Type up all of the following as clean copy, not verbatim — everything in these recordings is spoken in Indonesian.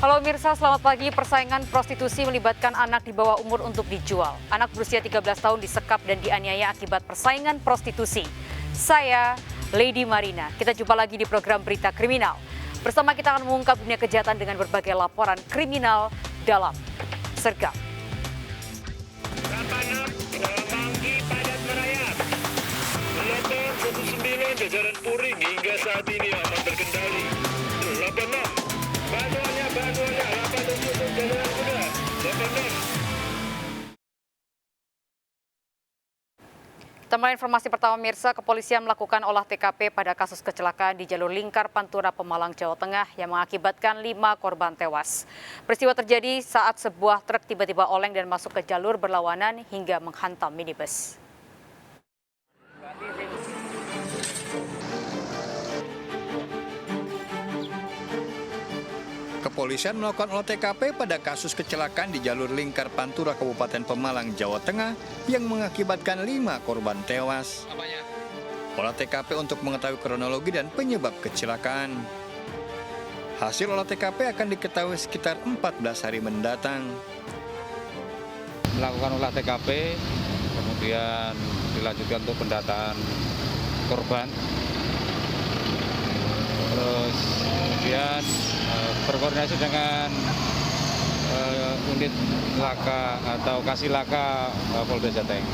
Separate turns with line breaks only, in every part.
Halo Mirsa, selamat pagi. Persaingan prostitusi melibatkan anak di bawah umur untuk dijual. Anak berusia 13 tahun disekap dan dianiaya akibat persaingan prostitusi. Saya Lady Marina. Kita jumpa lagi di program Berita Kriminal. Bersama kita akan mengungkap dunia kejahatan dengan berbagai laporan kriminal dalam Sergap.
Melotor 19 jajaran Puring hingga saat ini aman terkendali. 86 bantuannya 87 jajaran kuda 86.
Kita mulai informasi pertama Mirsa, kepolisian melakukan olah TKP pada kasus kecelakaan di jalur Lingkar Pantura Pemalang, Jawa Tengah yang mengakibatkan 5 korban tewas. Peristiwa terjadi saat sebuah truk tiba-tiba oleng dan masuk ke jalur berlawanan hingga menghantam minibus.
Kepolisian melakukan olah TKP pada kasus kecelakaan di jalur Lingkar Pantura Kabupaten Pemalang, Jawa Tengah yang mengakibatkan 5 korban tewas. Olah TKP untuk mengetahui kronologi dan penyebab kecelakaan. Hasil olah TKP akan diketahui sekitar 14 hari mendatang.
Melakukan olah TKP, kemudian dilanjutkan untuk pendataan korban. Terus kemudian berkoordinasi dengan unit laka atau kasih laka Polda Jateng.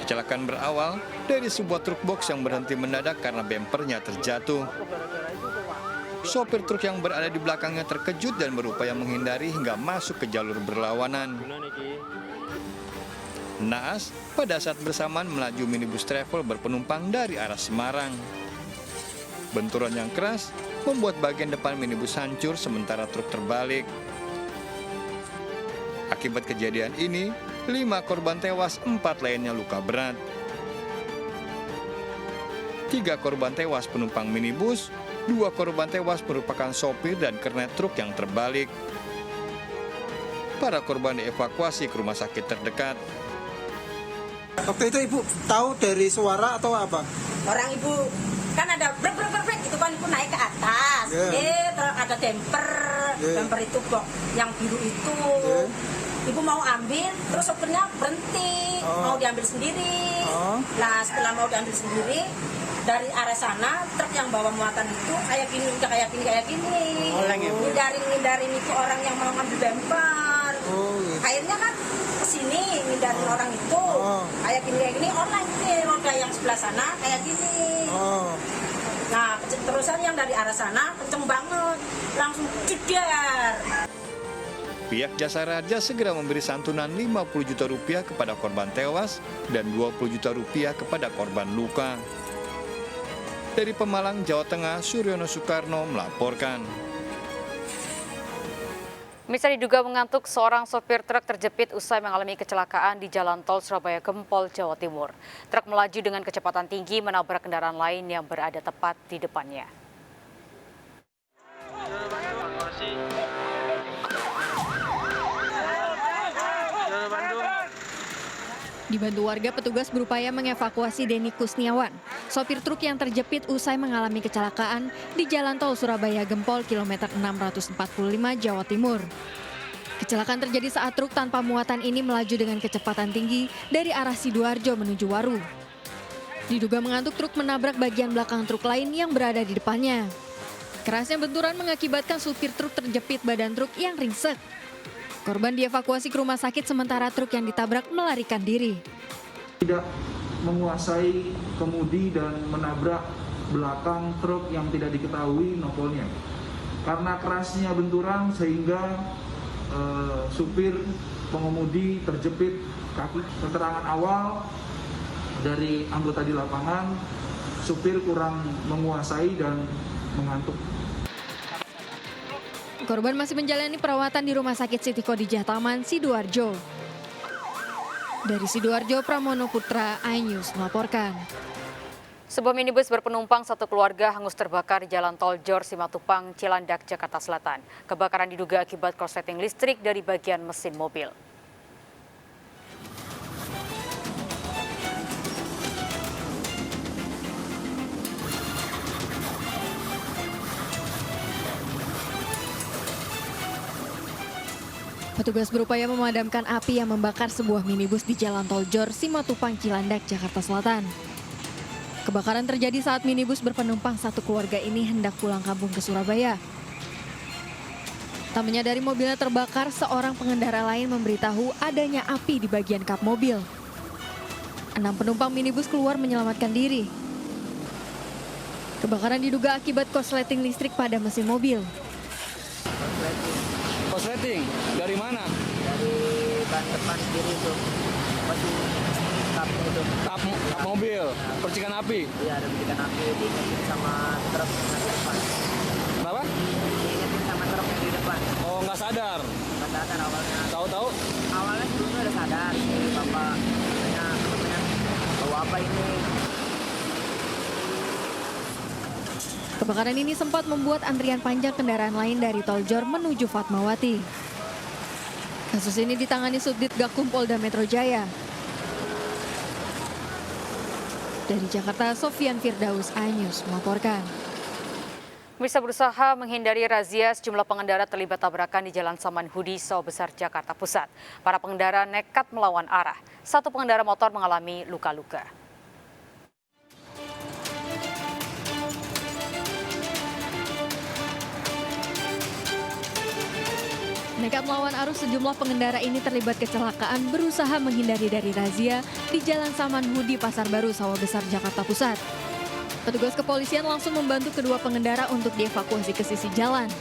Kecelakaan berawal dari sebuah truk box yang berhenti mendadak karena bempernya terjatuh. Sopir truk yang berada di belakangnya terkejut dan berupaya menghindari hingga masuk ke jalur berlawanan. Naas, pada saat bersamaan melaju minibus travel berpenumpang dari arah Semarang. Benturan yang keras membuat bagian depan minibus hancur sementara truk terbalik. Akibat kejadian ini, 5 korban tewas, 4 lainnya luka berat. 3 korban tewas penumpang minibus, 2 korban tewas merupakan sopir dan kernet truk yang terbalik. Para korban dievakuasi ke rumah sakit terdekat.
Waktu itu ibu tahu dari suara atau apa?
Orang ibu kan ada brek itu kan ibu naik ke atas, terus ada damper itu kok yang biru itu. Ibu mau ambil, terus sopirnya berhenti, mau diambil sendiri. Nah setelah mau diambil sendiri, dari arah sana truk yang bawa muatan itu kayak gini. Ngindarin itu orang yang mau ngambil damper. Akhirnya kan kesini ngindarin orang itu kayak gini orang ini roda yang sebelah sana kayak gini. Nah terusan yang dari arah sana kenceng banget, langsung jedar.
Pihak Jasa Raja segera memberi santunan 50 juta rupiah kepada korban tewas dan 20 juta rupiah kepada korban luka. Dari Pemalang, Jawa Tengah, Suryono Soekarno melaporkan.
Mirsa, diduga mengantuk, seorang sopir truk terjepit usai mengalami kecelakaan di Jalan Tol Surabaya Gempol, Jawa Timur. Truk melaju dengan kecepatan tinggi menabrak kendaraan lain yang berada tepat di depannya.
Dibantu warga, petugas berupaya mengevakuasi Denny Kusniawan, sopir truk yang terjepit usai mengalami kecelakaan di Jalan Tol Surabaya Gempol kilometer 645 Jawa Timur. Kecelakaan terjadi saat truk tanpa muatan ini melaju dengan kecepatan tinggi dari arah Sidoarjo menuju Waru. Diduga mengantuk, truk menabrak bagian belakang truk lain yang berada di depannya. Kerasnya benturan mengakibatkan supir truk terjepit badan truk yang ringsek. Korban dievakuasi ke rumah sakit sementara truk yang ditabrak melarikan diri.
Tidak menguasai kemudi dan menabrak belakang truk yang tidak diketahui nopolnya. Karena kerasnya benturan sehingga supir pengemudi terjepit kaki. Keterangan awal dari anggota di lapangan, supir kurang menguasai dan mengantuk.
Korban masih menjalani perawatan di Rumah Sakit Siti Khadijah Taman, Sidoarjo. Dari Sidoarjo, Pramono Putra, iNews melaporkan.
Sebuah minibus berpenumpang satu keluarga hangus terbakar di Jalan Tol Jor Simatupang, Cilandak, Jakarta Selatan. Kebakaran diduga akibat korsleting listrik dari bagian mesin mobil.
Petugas berupaya memadamkan api yang membakar sebuah minibus di Jalan Tol Jor, Simatupang, Cilandak, Jakarta Selatan. Kebakaran terjadi saat minibus berpenumpang satu keluarga ini hendak pulang kampung ke Surabaya. Tak menyadari mobilnya terbakar, seorang pengendara lain memberitahu adanya api di bagian kap mobil. 6 penumpang minibus keluar menyelamatkan diri. Kebakaran diduga akibat korsleting listrik pada mesin mobil.
Korsleting? Dari mana?
Dari ban depan kiri itu. Kapnya itu.
Kap mobil, percikan api?
Iya, ada percikan api. Diingetin sama truk yang di depan.
Kenapa?
Diingetin sama truk yang di depan.
Oh, nggak sadar?
Nggak sadar awalnya.
Tahu-tahu?
Awalnya sebelumnya udah sadar. Si bapak katanya bawa apa ini?
Kebakaran ini sempat membuat antrian panjang kendaraan lain dari Tol Jor menuju Fatmawati. Kasus ini ditangani Subdit Gakum Polda Metro Jaya. Dari Jakarta, Sofian Firdaus, iNews melaporkan.
Bisa berusaha menghindari razia, sejumlah pengendara terlibat tabrakan di Jalan Saman Hudi, Sawah Besar, Jakarta Pusat. Para pengendara nekat melawan arah. Satu pengendara motor mengalami luka-luka.
Nekat melawan arus, sejumlah pengendara ini terlibat kecelakaan berusaha menghindari dari razia di Jalan Saman Hudi, Pasar Baru, Sawah Besar, Jakarta Pusat. Petugas kepolisian langsung membantu kedua pengendara untuk dievakuasi ke sisi jalan.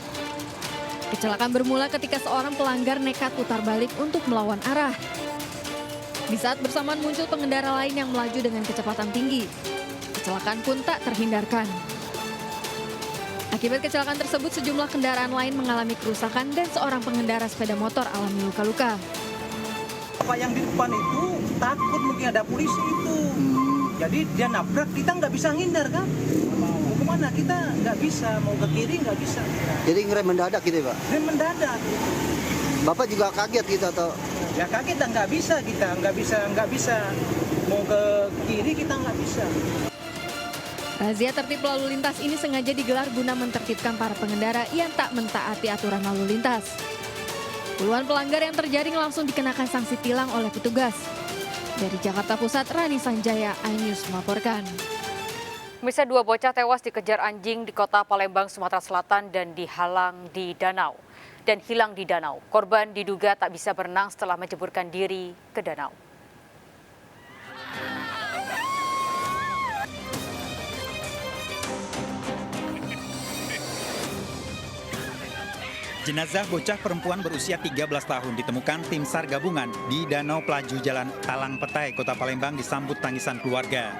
Kecelakaan bermula ketika seorang pelanggar nekat putar balik untuk melawan arah. Di saat bersamaan muncul pengendara lain yang melaju dengan kecepatan tinggi. Kecelakaan pun tak terhindarkan. Akibat kecelakaan tersebut, sejumlah kendaraan lain mengalami kerusakan dan seorang pengendara sepeda motor alami luka-luka.
Bapak yang di depan itu takut mungkin ada polisi itu. Jadi dia nabrak, kita nggak bisa ngindar kan? Mau kemana? Kita nggak bisa, mau ke kiri nggak bisa.
Jadi ngerem mendadak gitu ya, Pak?
Rem mendadak.
Bapak juga kaget gitu atau?
Ya kaget, nggak bisa. Mau ke kiri kita nggak bisa.
Razia tertib lalu lintas ini sengaja digelar guna menertibkan para pengendara yang tak mentaati aturan lalu lintas. Puluhan pelanggar yang terjaring langsung dikenakan sanksi tilang oleh petugas. Dari Jakarta Pusat, Rani Sanjaya, iNews melaporkan.
Bisa 2 bocah tewas dikejar anjing di kota Palembang, Sumatera Selatan dan hilang di danau. Korban diduga tak bisa berenang setelah menjeburkan diri ke danau.
Jenazah bocah perempuan berusia 13 tahun ditemukan tim SAR gabungan di Danau Pelaju Jalan Talang Petai, Kota Palembang disambut tangisan keluarga.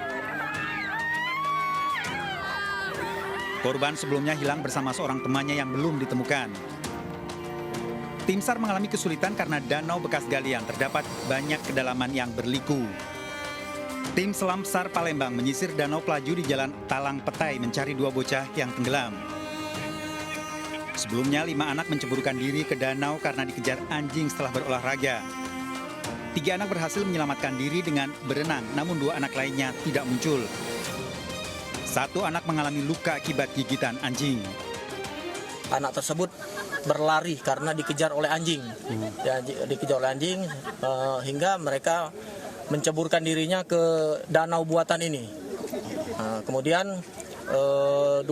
Korban sebelumnya hilang bersama seorang temannya yang belum ditemukan. Tim SAR mengalami kesulitan karena danau bekas galian terdapat banyak kedalaman yang berliku. Tim Selam SAR Palembang menyisir Danau Pelaju di Jalan Talang Petai mencari 2 bocah yang tenggelam. Sebelumnya 5 anak menceburkan diri ke danau karena dikejar anjing setelah berolahraga. 3 anak berhasil menyelamatkan diri dengan berenang, namun 2 anak lainnya tidak muncul. 1 anak mengalami luka akibat gigitan anjing.
Anak tersebut berlari karena dikejar oleh anjing. Ya, dikejar oleh anjing hingga mereka menceburkan dirinya ke danau buatan ini. Kemudian 2-3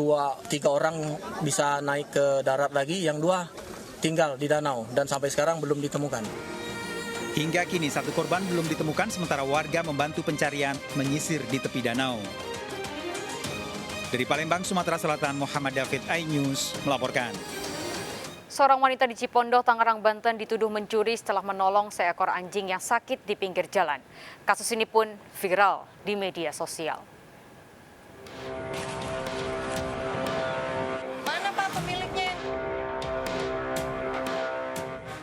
orang bisa naik ke darat lagi, yang 2 tinggal di danau dan sampai sekarang belum ditemukan.
Hingga kini 1 korban belum ditemukan, sementara warga membantu pencarian menyisir di tepi danau. Dari Palembang, Sumatera Selatan, Muhammad David, iNews melaporkan.
Seorang wanita di Cipondoh, Tangerang, Banten dituduh mencuri setelah menolong seekor anjing yang sakit di pinggir jalan. Kasus ini pun viral di media sosial.
Mana Pak pemiliknya?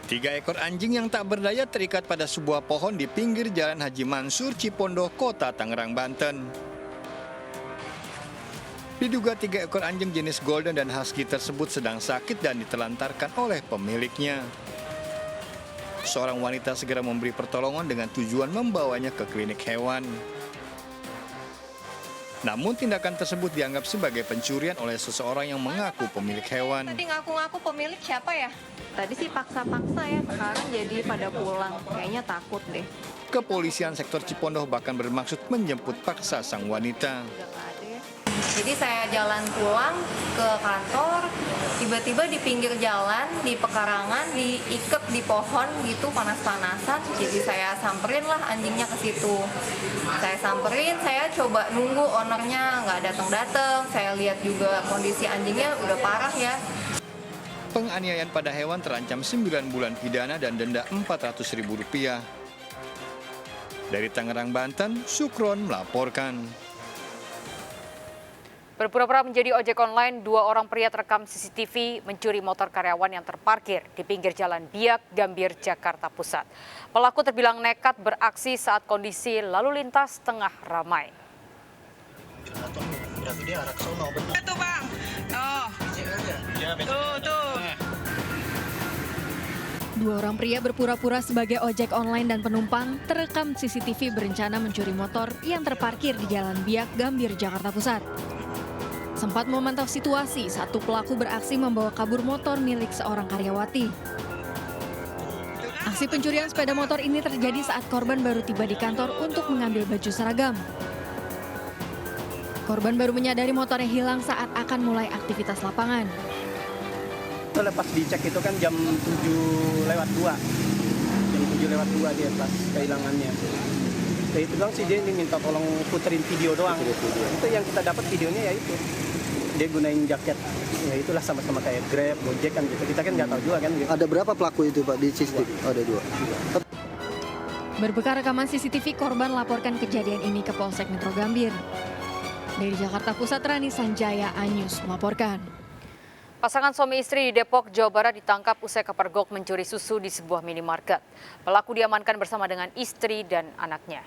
3 ekor anjing yang tak berdaya terikat pada sebuah pohon di pinggir Jalan Haji Mansur, Cipondoh, Kota Tangerang, Banten. Diduga 3 ekor anjing jenis golden dan husky tersebut sedang sakit dan ditelantarkan oleh pemiliknya. Seorang wanita segera memberi pertolongan dengan tujuan membawanya ke klinik hewan. Namun tindakan tersebut dianggap sebagai pencurian oleh seseorang yang mengaku pemilik hewan.
Tadi ngaku-ngaku pemilik siapa ya? Tadi sih paksa-paksa ya, sekarang jadi pada pulang. Kayaknya takut deh.
Kepolisian sektor Cipondoh bahkan bermaksud menjemput paksa sang wanita.
Jadi saya jalan pulang ke kantor, tiba-tiba di pinggir jalan, di pekarangan, diikat di pohon gitu panas-panasan. Jadi saya samperin lah anjingnya ke situ. Saya samperin, saya coba nunggu ownernya nggak datang-datang. Saya lihat juga kondisi anjingnya udah parah ya.
Penganiayaan pada hewan terancam 9 bulan pidana dan denda Rp400.000. Dari Tangerang, Banten, Sukron melaporkan.
Berpura-pura menjadi ojek online, 2 orang pria terekam CCTV mencuri motor karyawan yang terparkir di pinggir jalan Biak, Gambir, Jakarta Pusat. Pelaku terbilang nekat beraksi saat kondisi lalu lintas tengah ramai.
Berarti dia arah ke sono, betul.
Itu bang, tuh.
2 orang pria berpura-pura sebagai ojek online dan penumpang terekam CCTV berencana mencuri motor yang terparkir di Jalan Biak, Gambir, Jakarta Pusat. Sempat memantau situasi, satu pelaku beraksi membawa kabur motor milik seorang karyawati. Aksi pencurian sepeda motor ini terjadi saat korban baru tiba di kantor untuk mengambil baju seragam. Korban baru menyadari motornya hilang saat akan mulai aktivitas lapangan.
Lepas dicek itu kan jam 7:02. Jam 7:02 dia pas kehilangannya. Ya itu doang sih, dia minta tolong puterin video doang. Itu yang kita dapat videonya ya itu. Dia gunain jaket. Ya itulah sama-sama kayak Grab, Gojek kan gitu. Kita kan nggak tahu juga kan. Gitu.
Ada berapa pelaku itu Pak di CCTV? Oh, ada 2.
Berbekal rekaman CCTV, korban laporkan kejadian ini ke Polsek Metro Gambir. Dari Jakarta Pusat, Rani Sanjaya, iNews melaporkan.
Pasangan suami istri di Depok, Jawa Barat ditangkap usai kepergok mencuri susu di sebuah minimarket. Pelaku diamankan bersama dengan istri dan anaknya.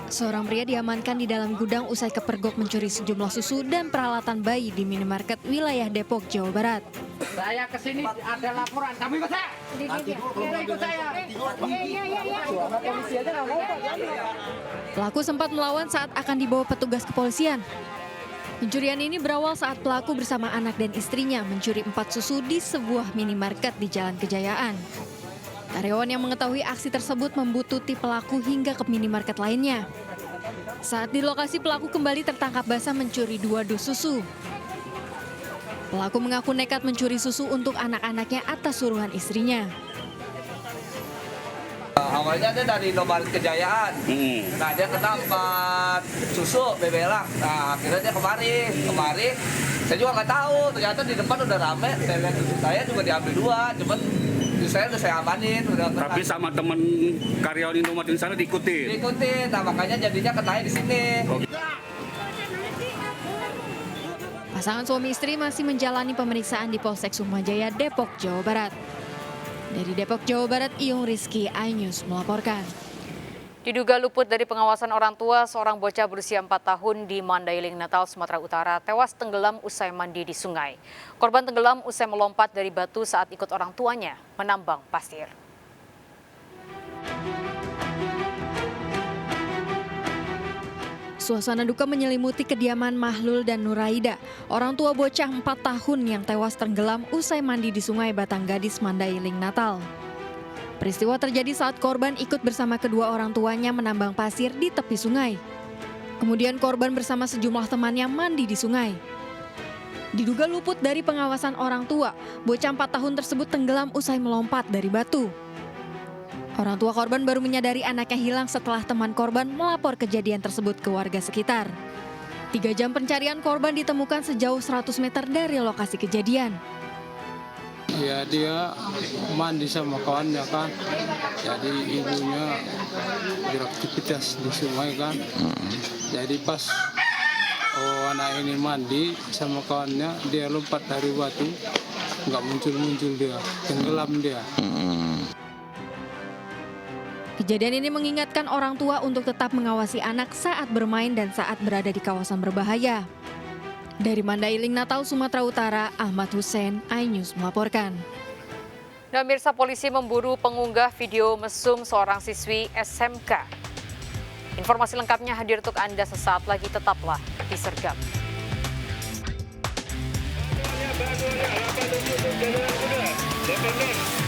Seorang pria diamankan di dalam gudang usai kepergok mencuri sejumlah susu dan peralatan bayi di minimarket wilayah Depok, Jawa Barat.
Saya kesini ada laporan, kamu ikut saya. Ikut saya.
Pelaku sempat melawan saat akan dibawa petugas kepolisian. Pencurian ini berawal saat pelaku bersama anak dan istrinya mencuri 4 susu di sebuah minimarket di Jalan Kejayaan. Karyawan yang mengetahui aksi tersebut membututi pelaku hingga ke minimarket lainnya. Saat di lokasi, pelaku kembali tertangkap basah mencuri 2 dus susu. Pelaku mengaku nekat mencuri susu untuk anak-anaknya atas suruhan istrinya.
Awalnya dia dari Indomaret Kejayaan. Nah, dia kena 4 susu bebelang. Nah, akhirnya dia kemari. Saya juga nggak tahu, ternyata di depan udah rame. Saya juga diambil 2, cuman saya udah saya amanin.
Tapi sama temen karyawan Indomaret di sana diikutin?
Diikutin, nah makanya jadinya kenanya di sini.
Pasangan suami istri masih menjalani pemeriksaan di Polsek Sukmajaya, Depok, Jawa Barat. Dari Depok, Jawa Barat, Iyung Rizky, iNews melaporkan.
Diduga luput dari pengawasan orang tua, seorang bocah berusia 4 tahun di Mandailing, Natal, Sumatera Utara tewas tenggelam usai mandi di sungai. Korban tenggelam usai melompat dari batu saat ikut orang tuanya menambang pasir.
Suasana duka menyelimuti kediaman Mahlul dan Nuraida, orang tua bocah 4 tahun yang tewas tenggelam usai mandi di Sungai Batanggadis, Mandailing, Natal. Peristiwa terjadi saat korban ikut bersama kedua orang tuanya menambang pasir di tepi sungai. Kemudian korban bersama sejumlah temannya mandi di sungai. Diduga luput dari pengawasan orang tua, bocah 4 tahun tersebut tenggelam usai melompat dari batu. Orang tua korban baru menyadari anaknya hilang setelah teman korban melapor kejadian tersebut ke warga sekitar. 3 jam pencarian korban ditemukan sejauh 100 meter dari lokasi kejadian.
Ya dia mandi sama kawannya kan, jadi ibunya beraktivitas di sungai kan, jadi pas anak ini mandi sama kawannya, dia lompat dari batu, nggak muncul dia, tenggelam dia.
Kejadian ini mengingatkan orang tua untuk tetap mengawasi anak saat bermain dan saat berada di kawasan berbahaya. Dari Mandailing, Natal, Sumatera Utara, Ahmad Hussein, iNews melaporkan.
Dan pemirsa, polisi memburu pengunggah video mesum seorang siswi SMK. Informasi lengkapnya hadir untuk Anda sesaat lagi, tetaplah di Sergap.
Banuannya 87 Jalan Kuda, 86